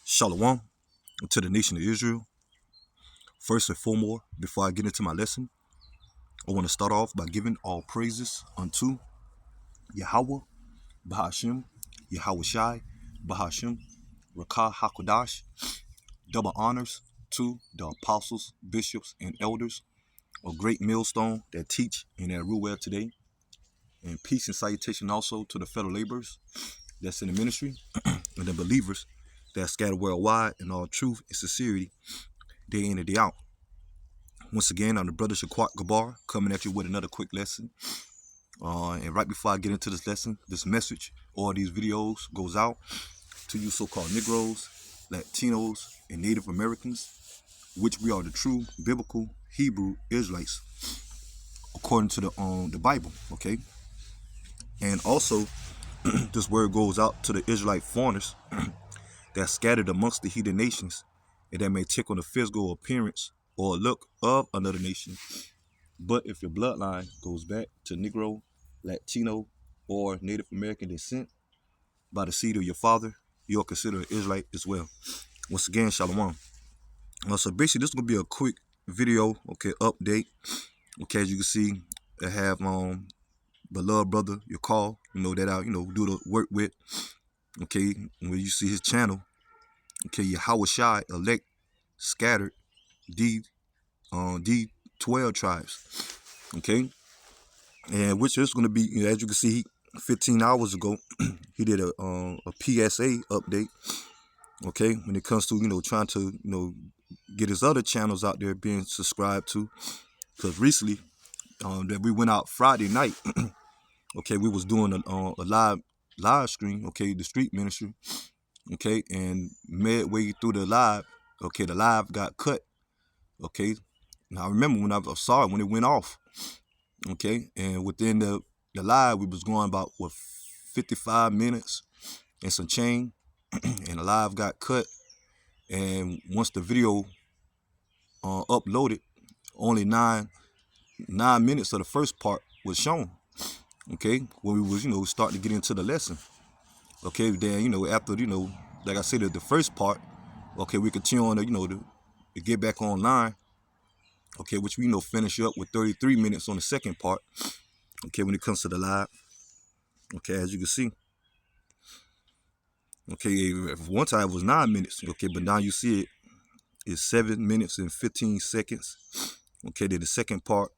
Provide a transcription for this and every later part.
Shalom to the nation of Israel. First and foremost, before I get into my lesson, I want to start off by giving all praises unto Yahweh, Bahashim, Yahweh Shai, Bahashim, Rakah HaKodash. Double honors to the apostles, bishops, and elders, a great millstone that teach and that rule well today. And peace and salutation also to the fellow laborers that's in the ministry and the believers that scatter worldwide in all truth and sincerity, day in and day out. Once again, I'm the brother Shaquat Gabar coming at you with another quick lesson. And right before I get into this lesson, this message or these videos goes out to you so-called Negroes, Latinos, and Native Americans, which we are the true biblical Hebrew Israelites, according to the Bible, okay? And also, this word goes out to the Israelite foreigners that scattered amongst the heathen nations and that may take on the physical appearance or look of another nation. But if your bloodline goes back to Negro, Latino, or Native American descent by the seed of your father, you're considered an Israelite as well. Once again, Shalom. So basically, this is going to be a quick video, okay, update. Okay, as you can see, I have beloved brother, your call, that I, do the work with. Okay, when you see his channel, okay, Yahweh Shai, elect, scattered, D12 tribes. Okay, and which is going to be, as you can see, 15 hours ago, he did a PSA update. Okay, when it comes to trying to get his other channels out there being subscribed to, because recently that we went out Friday night. Okay, we was doing a live stream. Okay, the street ministry. Okay, and midway through the live, okay, the live got cut. Okay, now I remember when I saw it when it went off. Okay, and within the live, we was going about 55 minutes and some change, and the live got cut. And once the video uploaded, only nine minutes of the first part was shown. Okay, when we was starting to get into the lesson. Okay, then after like I said, the first part. Okay, we continue on to get back online. Okay, which we finish up with 33 minutes on the second part. Okay, when it comes to the live. Okay, as you can see. Okay, one time it was 9 minutes. Okay, but now you see it is 7 minutes and 15 seconds. Okay, then the second part,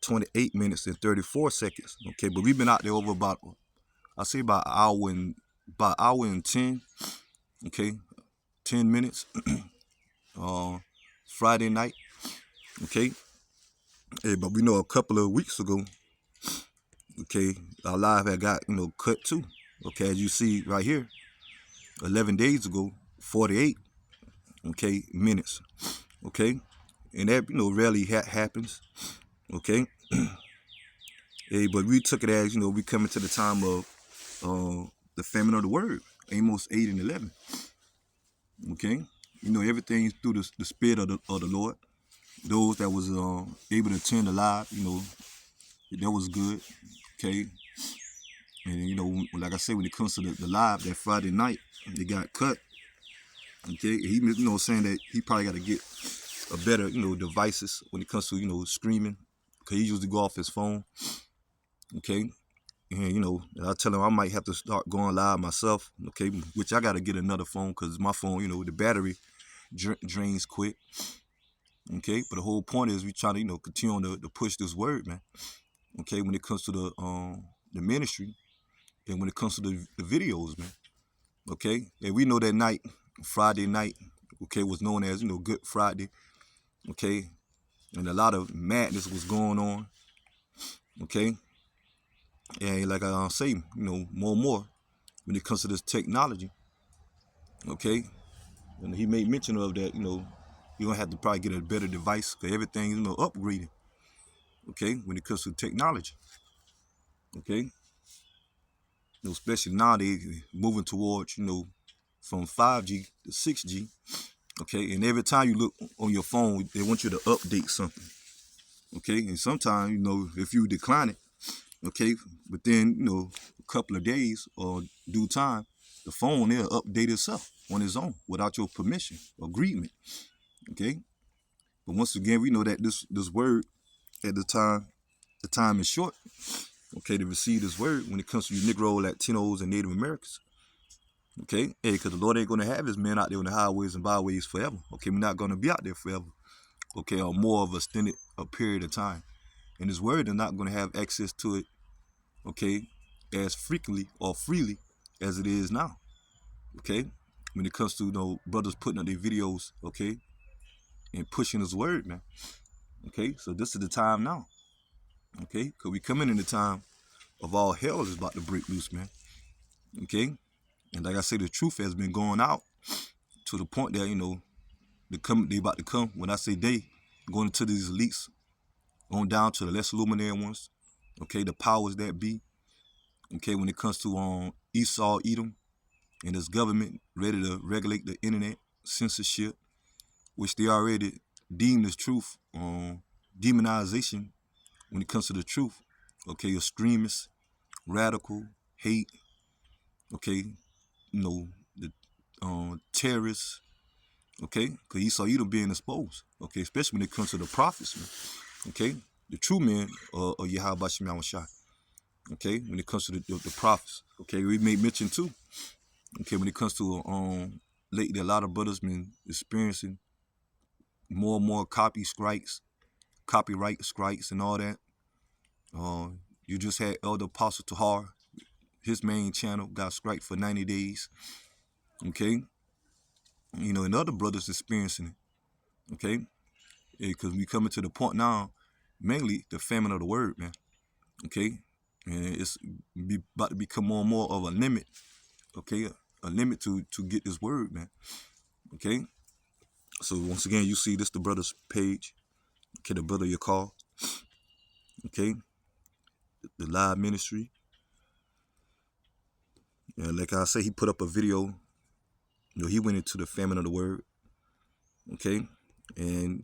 28 minutes and 34 seconds. Okay, but we've been out there over about, I say about an hour and 10. Okay, 10 minutes. Friday night. Okay, but we know a couple of weeks ago, okay, our live had got cut too. Okay, as you see right here, 11 days ago, 48 minutes. Okay, and that rarely happens. Okay, but we took it as we coming to the time of the famine of the word, Amos 8 and 11. Okay, everything through the spirit of the Lord. Those that was able to attend the live, that was good. Okay, and like I said, when it comes to the live that Friday night, they got cut. Okay, he saying that he probably got to get a better devices when it comes to streaming, because he usually go off his phone. Okay, and I tell him I might have to start going live myself. Okay, which I got to get another phone, because my phone, the battery drains quick. Okay, but the whole point is we try to continue on to push this word, man. Okay, when it comes to the ministry, and when it comes to the videos, man. Okay, and we know that night, Friday night, okay, was known as Good Friday. Okay, and a lot of madness was going on. Okay, and like I say, more and more when it comes to this technology. Okay, and he made mention of that. You're gonna have to probably get a better device, because everything is upgraded. Okay, when it comes to technology. Okay, especially now they moving towards from 5G to 6G. Okay, and every time you look on your phone, they want you to update something. Okay, and sometimes if you decline it, okay, within a couple of days or due time, the phone there update itself on its own without your permission, agreement. Okay, but once again, we know that this word at the time is short. Okay, to receive this word when it comes to you Negro, Latinos, and Native Americans. Okay, hey, because the Lord ain't gonna have His men out there on the highways and byways forever. Okay, we're not gonna be out there forever. Okay, or more of a period of time, and His word is not gonna have access to it. Okay, as frequently or freely as it is now. Okay, when it comes to brothers putting up their videos, okay, and pushing His word, man. Okay, so this is the time now. Okay, because we coming in the time of all hell is about to break loose, man. Okay, and like I say, the truth has been going out to the point that they about to come. When I say they, going into these elites, on down to the less luminary ones. Okay, the powers that be. Okay, when it comes to Esau, Edom, and his government ready to regulate the internet, censorship, which they already deemed as truth, demonization when it comes to the truth. Okay, extremists, radical, hate. Okay, the terrorists. Okay, because Esau, Edom being exposed. Okay, especially when it comes to the prophets, man. Okay, the true men of Yahweh Shem Shai. Okay, when it comes to the prophets. Okay, we made mention too. Okay, when it comes to lately, a lot of brothers been experiencing more and more copyright strikes, and all that. You just had Elder Apostle Tahar, his main channel got striked for 90 days. Okay, and other brothers experiencing it. Okay, because we coming to the point now, mainly the famine of the word, man. Okay, and it's about to become more and more of a limit. Okay, a limit to get this word, man. Okay, so once again, you see this the brother's page. Okay, the brother you call. Okay, the live ministry. And like I say, he put up a video. He went into the famine of the word. Okay, and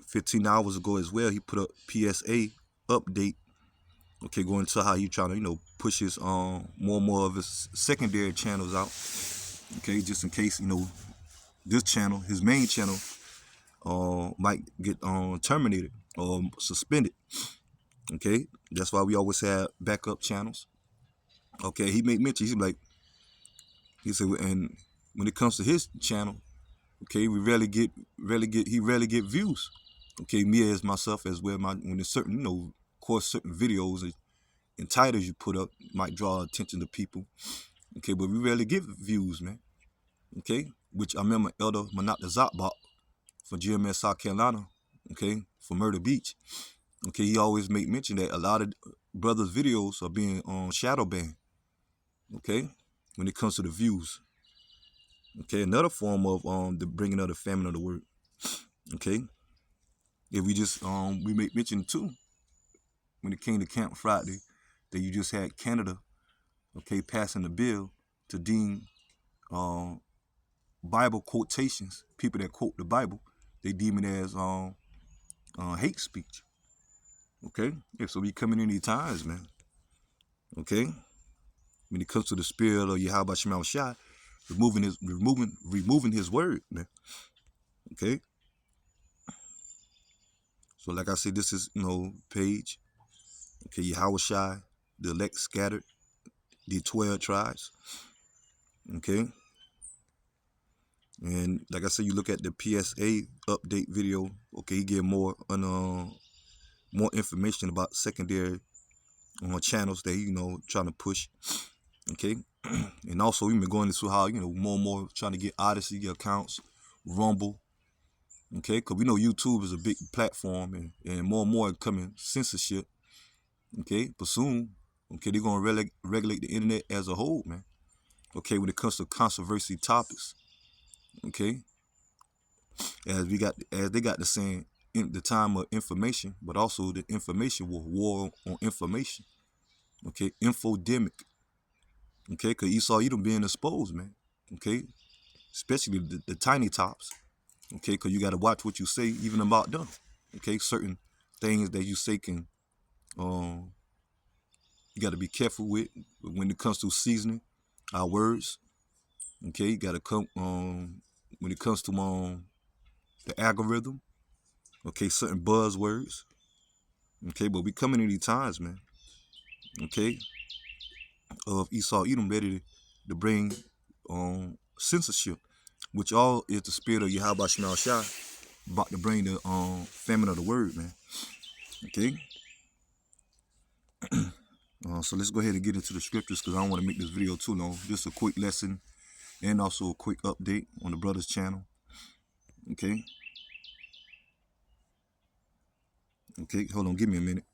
15 hours ago as well, he put up PSA update. Okay, going to how he trying to push his more and more of his secondary channels out. Okay, just in case this channel, his main channel, might get terminated or suspended. Okay, that's why we always have backup channels. Okay, he made mention. He said, and when it comes to his channel, okay, he rarely get views. Okay, me as myself as well. When there's certain, of course, certain videos and titles you put up might draw attention to people. Okay, but we rarely get views, man. Okay, which I remember Elder Manat Zatbach from GMS, South Carolina. Okay, from Murder Beach. Okay, he always make mention that a lot of brothers' videos are being shadow banned. Okay, when it comes to the views. Okay, another form of the bringing of the famine of the word. Okay, if we just we make mention too when it came to Camp Friday that you just had Canada, okay, passing the bill to deem Bible quotations, people that quote the Bible, they deem it as hate speech. Okay, yeah, so we coming in these times, man. Okay, when it comes to the spirit of Yahweh Shema Shai, removing his word, man. Okay. So like I said, this is page. Okay, Yahweh Shai, the elect scattered, the 12 tribes. Okay. And like I said, you look at the PSA update video. Okay, he give more information about secondary channels that he trying to push. Okay, and also we've been going into how more and more trying to get Odyssey accounts, Rumble. Okay, because we know YouTube is a big platform, and more coming censorship. Okay, but soon, okay, they're gonna regulate the internet as a whole, man. Okay, when it comes to controversy topics. Okay, as they got the saying, in the time of information, but also the information war on information. Okay, infodemic. Okay, because Esau Edom being exposed, man. Okay, especially the tiny tops. Okay, because you got to watch what you say, even about them. Okay, certain things that you say can, you got to be careful with when it comes to seasoning our words. Okay, you gotta come when it comes to the algorithm. Okay, certain buzzwords. Okay, but we coming in these times, man. Okay, of Esau Edom ready to bring censorship, which all is the spirit of Yahweh Shema Shai about to bring the famine of the word, man. Okay, so let's go ahead and get into the scriptures because I don't want to make this video too long. Just a quick lesson and also a quick update on the brother's channel. Okay, okay, hold on, give me a minute.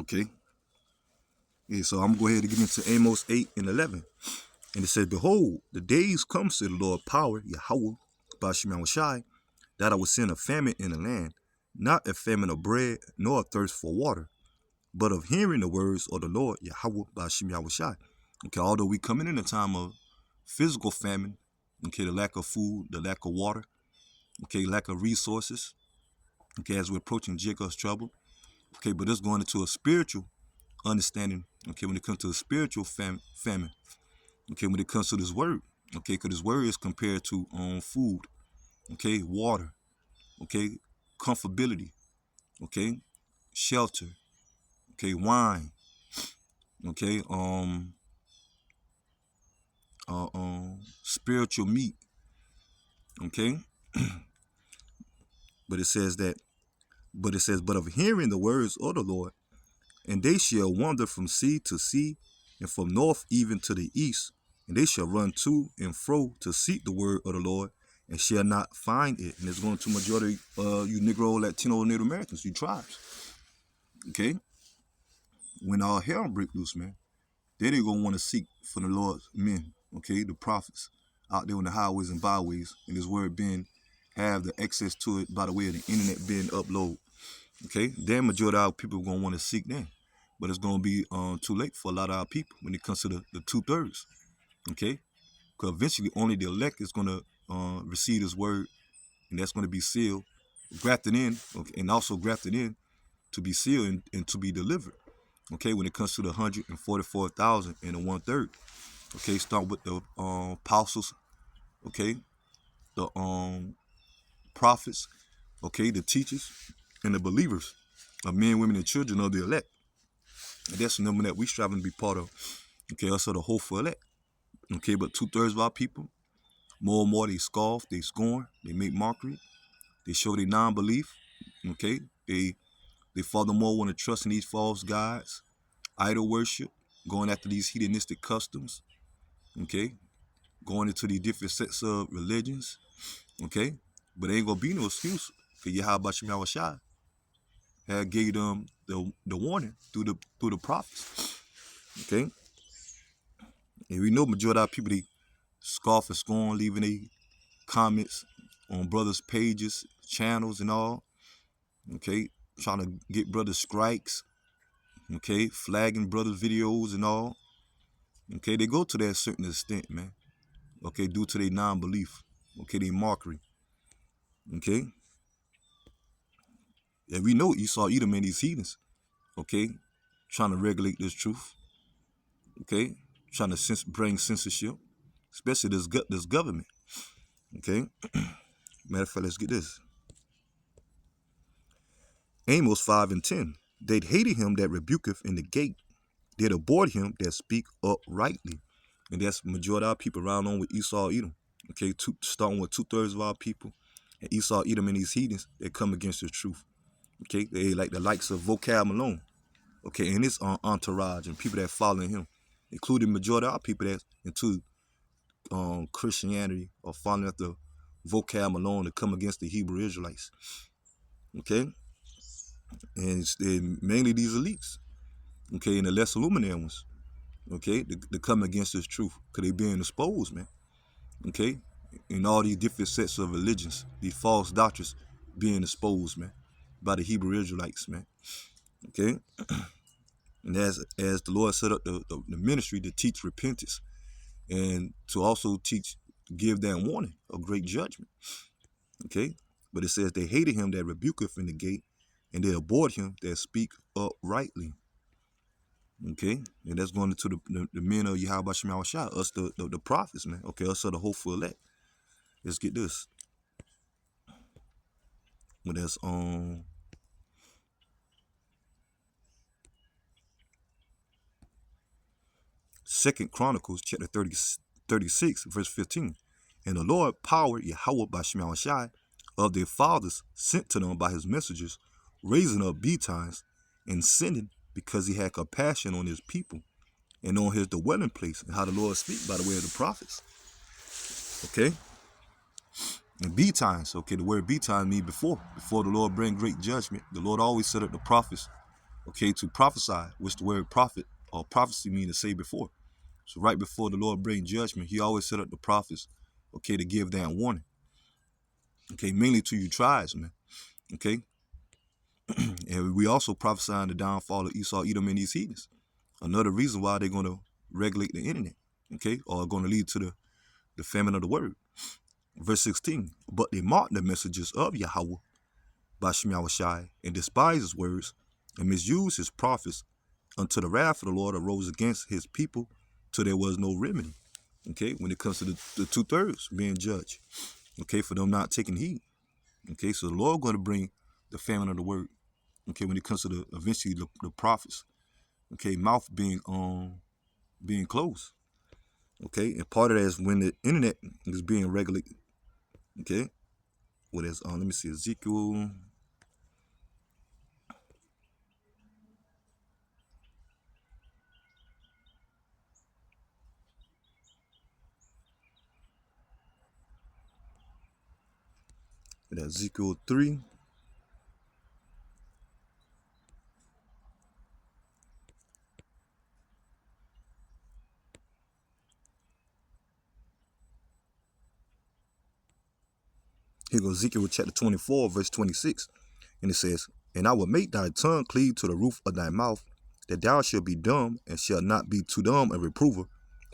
Okay, yeah, so I'm gonna go ahead and get into Amos 8 and 11. And it says, behold, the days come, said the Lord power, Yahweh, Bashim Shai, that I will send a famine in the land, not a famine of bread, nor a thirst for water, but of hearing the words of the Lord, Yahweh, Bashim Shai. Okay, although we coming in a time of physical famine, okay, the lack of food, the lack of water, okay, lack of resources, okay, as we're approaching Jacob's trouble, okay, but it's going into a spiritual understanding, okay, when it comes to a spiritual famine, okay, when it comes to this word, okay, because this word is compared to food, okay, water, okay, comfortability, okay, shelter, okay, wine, okay, spiritual meat, okay, but it says that, but of hearing the words of the Lord, and they shall wander from sea to sea, and from north even to the east, and they shall run to and fro to seek the word of the Lord, and shall not find it. And it's going to majority you Negro, Latino, Native Americans, you tribes. Okay, when all hell break loose, man, they gonna want to seek for the Lord's men. Okay, the prophets out there on the highways and byways, and this word being have the access to it by the way of the internet being uploaded. Okay, then majority of our people gonna want to seek them, but it's gonna be too late for a lot of our people when it comes to the 2/3. Okay, because eventually only the elect is gonna receive this word, and that's gonna be sealed, grafted in, okay, and also grafted in to be sealed and to be delivered. Okay, when it comes to the 144,000 and the 1/3. Okay, start with the apostles. Okay, the prophets. Okay, the teachers and the believers of men, women, and children of the elect. And that's the number that we striving to be part of. Okay, also the hopeful elect. Okay, but 2/3 of our people, more and more, they scoff, they scorn, they make mockery, they show their non-belief. Okay, they furthermore want to trust in these false gods, idol worship, going after these hedonistic customs. Okay, going into these different sets of religions. Okay, but ain't gonna be no excuse for Yahweh Shema Shai had gave them the warning through the prophets. Okay, and we know majority of our people, they scoff and scorn, leaving their comments on brothers' pages, channels, and all. Okay, trying to get brothers strikes. Okay, flagging brothers' videos and all. Okay, they go to that certain extent, man. Okay, due to their non-belief. Okay, their mockery. Okay, and we know Esau, Edom, and these heathens. Okay, trying to regulate this truth. Okay, trying to bring censorship, especially this government. Okay, matter of fact, let's get this. Amos 5 and 10. They hated him that rebuketh in the gate. They abhorred him that speak uprightly. And that's majority of our people around on with Esau, Edom. Okay, starting with 2/3 of our people. And Esau, Edom, and these heathens that come against the truth. Okay, they like the likes of Vocab Malone. Okay, and his entourage and people that following him, including majority of our people that's into Christianity or following after Vocab Malone to come against the Hebrew Israelites. Okay, and it's mainly these elites. Okay, and the less illuminated ones. Okay, to come against this truth because they being exposed, man. Okay, in all these different sets of religions, these false doctrines being exposed, man, by the Hebrew Israelites, man. Okay, and as the Lord set up the ministry to teach repentance and to also teach, give that warning of great judgment. Okay, but it says they hated him that rebuketh in the gate, and they abhorred him that speak uprightly. Okay, and that's going into the men of Yahweh Shema Shai, us the prophets, man. Okay, us are the hopeful elect. Let's get this. When that's Second Chronicles chapter 36, verse 15. And the Lord power Yahweh by Shema Shai of their fathers sent to them by his messengers, raising up betimes and sending because he had compassion on his people and on his dwelling place, and how the Lord speak by the way of the prophets. Okay? And betimes, okay, the word betimes means before the Lord bring great judgment. The Lord always set up the prophets, okay, to prophesy, which the word prophet or prophecy mean to say before. So right before the Lord bring judgment, he always set up the prophets, okay, to give that warning. Okay, mainly to you tribes, man. Okay. And we also prophesying the downfall of Esau, Edom, and these heathens. Another reason why they're gonna regulate the internet, okay, or gonna lead to the famine of the word. Verse 16. But they mocked the messages of Yahweh by Shema Shai and despised his words and misused his prophets until the wrath of the Lord arose against his people till there was no remedy. Okay, when it comes to the 2/3 being judged, okay, for them not taking heed. Okay, so the Lord going to bring the famine of the word. Okay, when it comes to the eventually the prophets. Okay, mouth being closed. Okay, and part of that is when the internet is being regulated. Okay, what is let me see, Ezekiel. Ezekiel 3. Here goes Ezekiel chapter 24, verse 26. And it says, And I will make thy tongue cleave to the roof of thy mouth, that thou shalt be dumb, and shalt not be too dumb a reprover,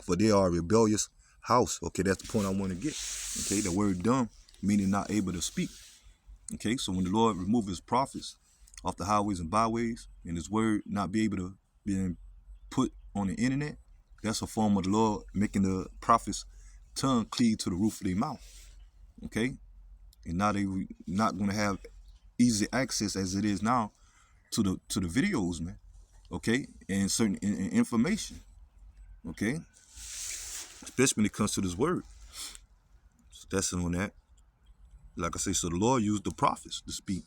for they are a rebellious house. Okay, that's the point I want to get. Okay, the word dumb, meaning not able to speak. Okay, so when the Lord remove his prophets off the highways and byways, and his word not be able to be put on the internet, that's a form of the Lord making the prophets' tongue cleave to the roof of their mouth. Okay, and now they not going to have easy access as it is now to the videos, man. Okay, and certain information. Okay, especially when it comes to this word. So that's on that. Like I say, so the Lord used the prophets to speak.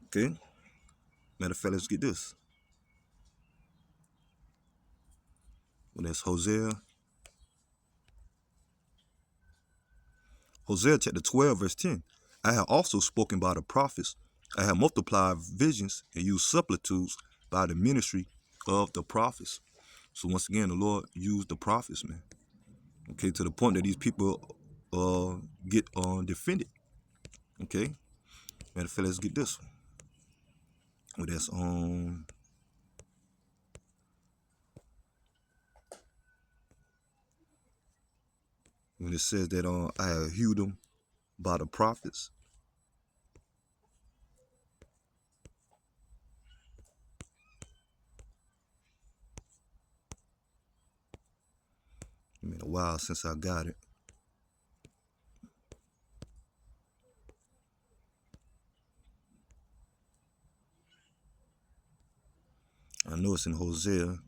Okay, matter of fact, let's get this. Well, that's Hosea chapter 12, verse 10. I have also spoken by the prophets. I have multiplied visions and used similitudes by the ministry of the prophets. So once again, the Lord used the prophets, man. Okay, to the point that these people get defended. Okay, matter of fact, let's get this one. Well, that's when it says that I have hewed them by the prophets. It's been a while since I got it. I know it's in Hosea.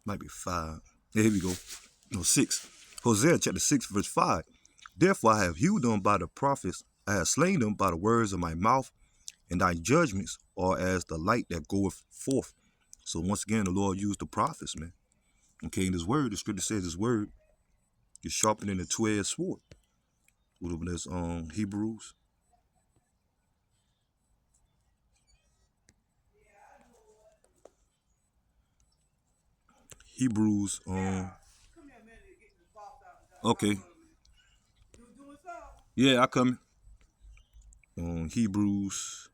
Might be 5. Yeah, here we go. No, 6. Hosea chapter 6, verse 5. Therefore I have hewed them by the prophets. I have slain them by the words of my mouth, and thy judgments are as the light that goeth forth. So once again, the Lord used the prophets, man. Okay, in his word, the scripture says his word is sharper than a two-edged sword. Whatever that's Hebrews. Hebrews Okay. Yeah, I come on Hebrews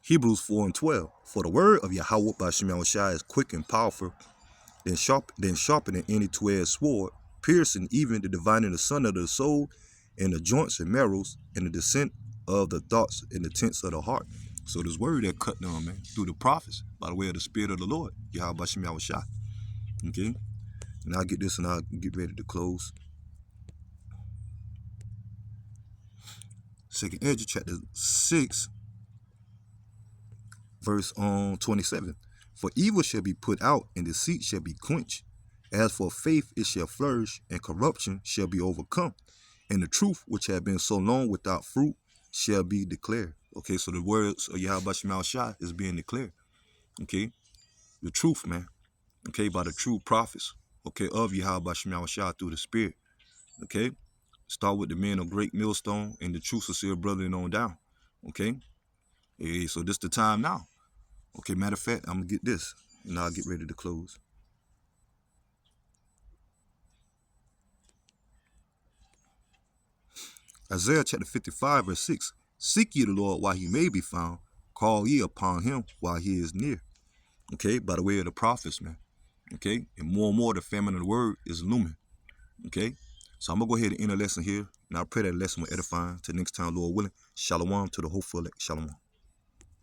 4 and 12. For the word of Yahweh by Shema Shai is quick and powerful, then sharper than any two-edged sword, piercing even the dividing asunder of the soul and the joints and marrows and the descent of the thoughts and the tents of the heart. So this word that cut down, man, through the prophets by the way of the Spirit of the Lord, Yahweh by Shema Shai. Okay? And I'll get this and I'll get ready to close. Second Ezra chapter 6, verse 27. For evil shall be put out, and deceit shall be quenched. As for faith, it shall flourish, and corruption shall be overcome. And the truth, which had been so long without fruit, shall be declared. Okay, so the words of Yahweh Shema Shai is being declared. Okay, the truth, man. Okay, by the true prophets. Okay, of Yahweh Shema Shai through the Spirit. Okay, start with the men of Great Millstone and the true sincere brother and on down. Okay, hey, so this the time now. Okay, matter of fact, I'm gonna get this and I'll get ready to close. Isaiah chapter 55, verse 6. Seek ye the Lord while he may be found. Call ye upon him while he is near. Okay, by the way of the prophets, man. Okay, and more the famine of the word is looming. Okay, so I'm gonna go ahead and end the lesson here, and I pray that lesson will edify. Till next time, Lord willing. Shalom to the hopeful elect. Shalom.